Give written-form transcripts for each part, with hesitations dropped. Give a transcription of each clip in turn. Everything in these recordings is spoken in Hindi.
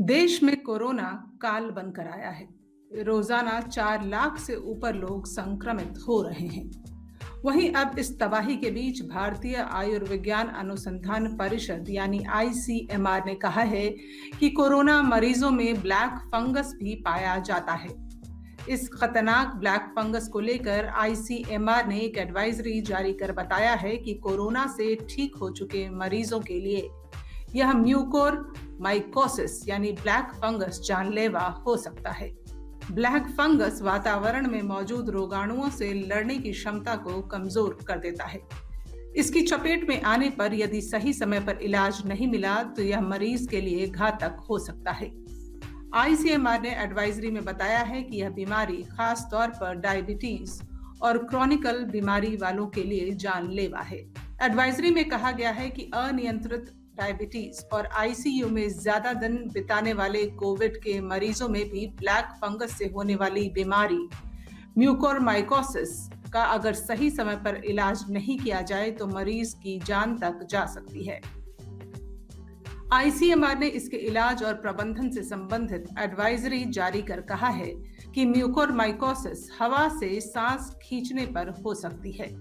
देश में कोरोना काल बनकर आया है। रोजाना 4 लाख से ऊपर लोग संक्रमित हो रहे हैं। वहीं अब इस तबाही के बीच भारतीय आयुर्विज्ञान अनुसंधान परिषद यानी आईसीएमआर ने कहा है कि कोरोना मरीजों में ब्लैक फंगस भी पाया जाता है। इस खतरनाक ब्लैक फंगस को लेकर आईसीएमआर ने एक एडवाइजरी जारी कर बताया है कि कोरोना से ठीक हो चुके मरीजों के लिए यह म्यूकोर माइकोसिस यानी ब्लैक फंगस जानलेवा हो सकता है। ब्लैक फंगस वातावरण में मौजूद रोगाणुओं से लड़ने की क्षमता को कमजोर कर देता है। इसकी चपेट में आने पर यदि सही समय पर इलाज नहीं मिला तो यह मरीज के लिए घातक हो सकता है। आईसीएमआर ने एडवाइजरी में बताया है कि यह बीमारी खास तौर पर डायबिटीज और क्रॉनिकल बीमारी वालों के लिए जानलेवा है। एडवाइजरी में कहा गया है कि अनियंत्रित डायबिटीज और आईसीयू में ज्यादा दिन बिताने वाले कोविड के मरीजों में भी ब्लैक फंगस से होने वाली बीमारी म्यूकोरमाइकोसिस का अगर सही समय पर इलाज नहीं किया जाए तो मरीज की जान तक जा सकती है। आईसीएमआर ने इसके इलाज और प्रबंधन से संबंधित एडवाइजरी जारी कर कहा है कि म्यूकोरमाइकोसिस हवा से सांस खींचने पर हो सकती है।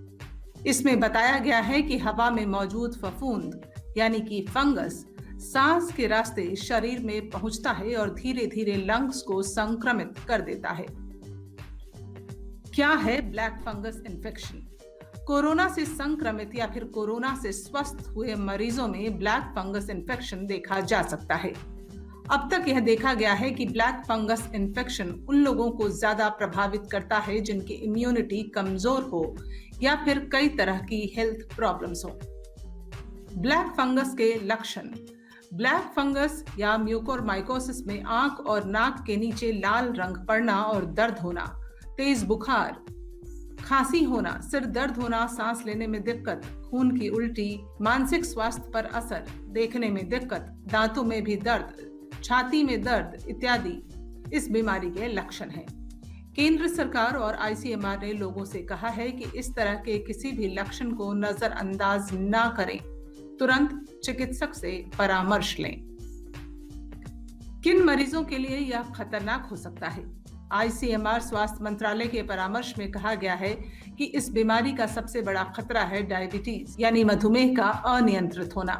इसमें बताया गया है कि हवा में मौजूद फफूंद यानी कि फंगस सांस के रास्ते शरीर में पहुंचता है और धीरे धीरे लंग्स को संक्रमित कर देता है। क्या है ब्लैक फंगस इन्फेक्शन? कोरोना से संक्रमित या फिर कोरोना से स्वस्थ हुए मरीजों में ब्लैक फंगस इन्फेक्शन देखा जा सकता है। अब तक यह देखा गया है कि ब्लैक फंगस इन्फेक्शन उन लोगों को ज्यादा प्रभावित करता है जिनकी इम्यूनिटी कमजोर हो या फिर कई तरह की हेल्थ प्रॉब्लम्स हो। ब्लैक फंगस के लक्षण। ब्लैक फंगस या म्यूकोरमाइकोसिस में आंख और नाक के नीचे लाल रंग पड़ना और दर्द होना, तेज बुखार, खांसी होना, सिर दर्द होना, सांस लेने में दिक्कत, खून की उल्टी, मानसिक स्वास्थ्य पर असर, देखने में दिक्कत, दांतों में भी दर्द, छाती में दर्द इत्यादि इस बीमारी के लक्षण हैं। केंद्र सरकार और आईसीएमआर ने लोगों से कहा है कि इस तरह के किसी भी लक्षण को नजरअंदाज ना करें, तुरंत चिकित्सक से परामर्श लें। किन मरीजों के लिए यह खतरनाक हो सकता है? आईसीएमआर स्वास्थ्य मंत्रालय के परामर्श में कहा गया है कि इस बीमारी का सबसे बड़ा खतरा है डायबिटीज यानी मधुमेह का अनियंत्रित होना।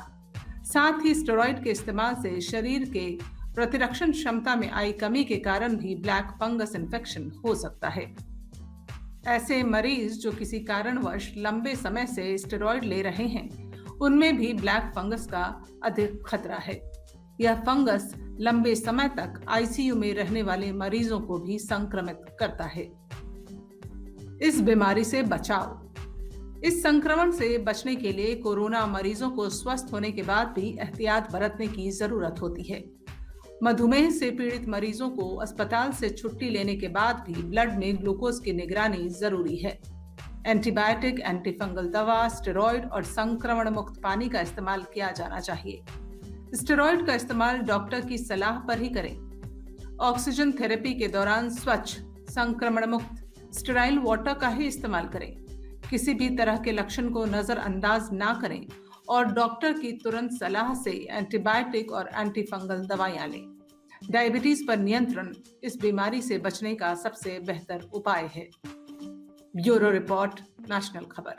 साथ ही स्टेरॉइड के इस्तेमाल से शरीर के प्रतिरक्षण क्षमता में आई कमी के कारण भी ब्लैक फंगस इन्फेक्शन हो सकता है। ऐसे मरीज जो किसी कारणवश लंबे समय से स्टेरॉइड ले रहे हैं उनमें भी ब्लैक फंगस का अधिक खतरा है। यह फंगस लंबे समय तक आईसीयू में रहने वाले मरीजों को भी संक्रमित करता है। इस बीमारी से बचाव। इस संक्रमण से बचने के लिए कोरोना मरीजों को स्वस्थ होने के बाद भी एहतियात बरतने की जरूरत होती है। मधुमेह से पीड़ित मरीजों को अस्पताल से छुट्टी लेने के बाद भी ब्लड में ग्लूकोज की निगरानी जरूरी है। एंटीबायोटिक, एंटीफंगल दवा, स्टेरॉइड और संक्रमण मुक्त पानी का इस्तेमाल किया जाना चाहिए। स्टेरॉइड का इस्तेमाल डॉक्टर की सलाह पर ही करें। ऑक्सीजन थेरेपी के दौरान स्वच्छ, संक्रमण मुक्त स्टेराइल वाटर का ही इस्तेमाल करें। किसी भी तरह के लक्षण को नजरअंदाज ना करें और डॉक्टर की तुरंत सलाह से एंटीबायोटिक और एंटीफंगल दवाइयां लें। डायबिटीज पर नियंत्रण इस बीमारी से बचने का सबसे बेहतर उपाय है। ब्यूरो रिपोर्ट, नेशनल खबर।